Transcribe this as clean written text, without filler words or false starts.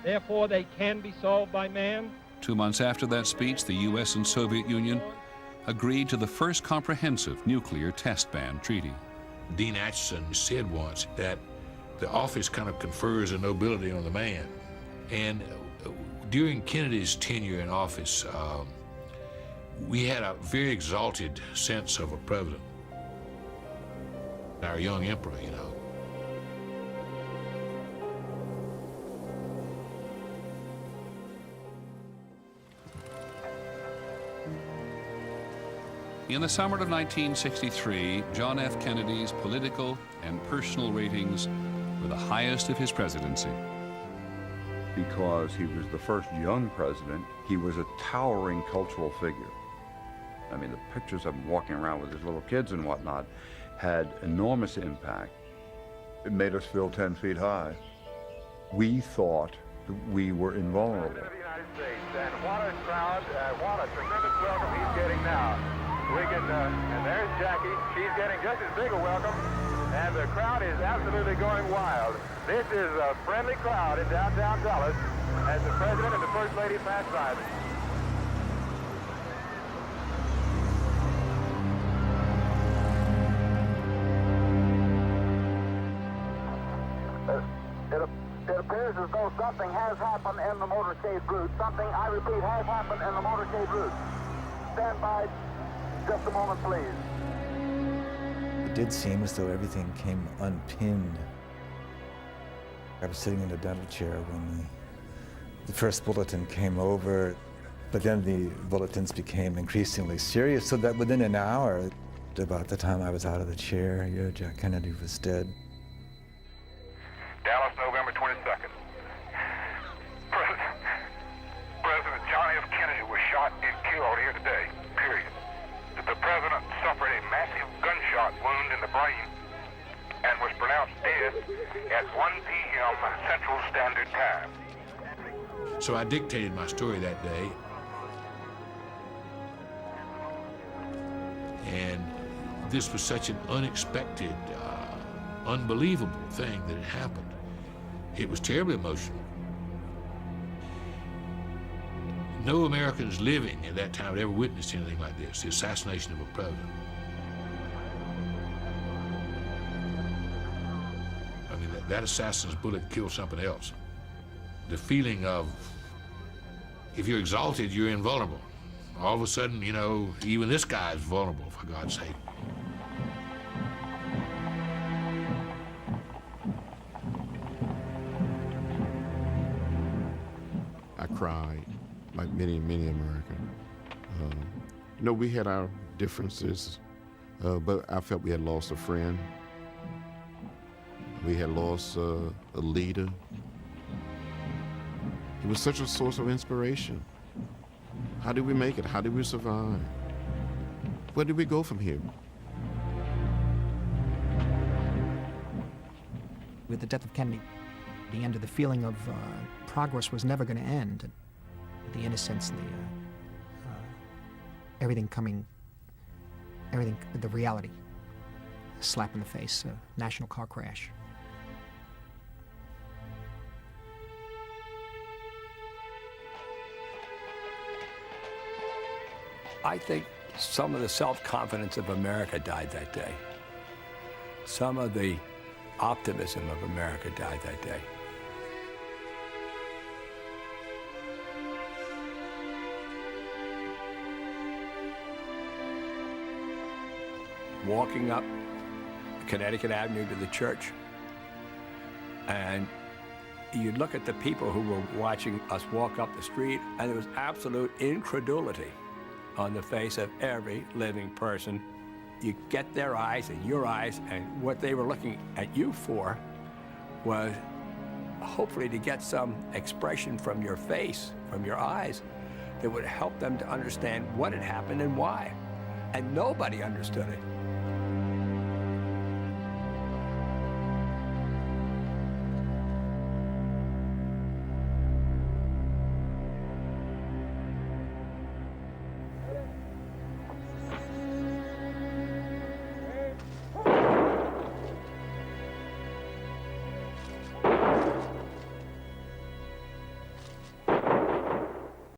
Therefore, they can be solved by man. 2 months after that speech, the U.S. and Soviet Union agreed to the first comprehensive nuclear test ban treaty. Dean Acheson said once that the office kind of confers a nobility on the man. And during Kennedy's tenure in office, we had a very exalted sense of a president. Our young emperor, you know. In the summer of 1963, John F. Kennedy's political and personal ratings were the highest of his presidency. Because he was the first young president, he was a towering cultural figure. I mean, the pictures of him walking around with his little kids and whatnot had enormous impact. It made us feel 10 feet high. We thought that we were invulnerable. President of the United States, and what a crowd, what a tremendous welcome he's getting now. We can, and there's Jackie. She's getting just as big a welcome, and the crowd is absolutely going wild. This is a friendly crowd in downtown Dallas as the President and the First Lady pass by. It appears as though something has happened in the motorcade route. Something, I repeat, has happened in the motorcade route. Stand by just a moment, please. It did seem as though everything came unpinned. I was sitting in a dental chair when the first bulletin came over, but then the bulletins became increasingly serious, so that within an hour, about the time I was out of the chair, Jack Kennedy was dead. Dallas, November 22nd. President John F. Kennedy was shot and killed here today, period. The president suffered a massive gunshot wound in the brain and was pronounced dead at 1 p.m. Central Standard Time. So I dictated my story that day. And this was such an unexpected, unbelievable thing that had happened. It was terribly emotional. No Americans living at that time had ever witnessed anything like this, the assassination of a president. I mean, that assassin's bullet killed something else. The feeling of, if you're exalted, you're invulnerable. All of a sudden, you know, even this guy is vulnerable, for God's sake. I cried, like many Americans. You know, we had our differences, but I felt we had lost a friend. We had lost a leader. He was such a source of inspiration. How did we make it? How did we survive? Where did we go from here? With the death of Kennedy, the end of the feeling of progress was never going to end. The innocence, everything, the reality, a slap in the face, a national car crash. I think some of the self-confidence of America died that day. Some of the optimism of America died that day. Walking up Connecticut Avenue to the church, and you'd look at the people who were watching us walk up the street, and there was absolute incredulity on the face of every living person. You get their eyes and your eyes, and what they were looking at you for was hopefully to get some expression from your face, from your eyes, that would help them to understand what had happened and why. And nobody understood it.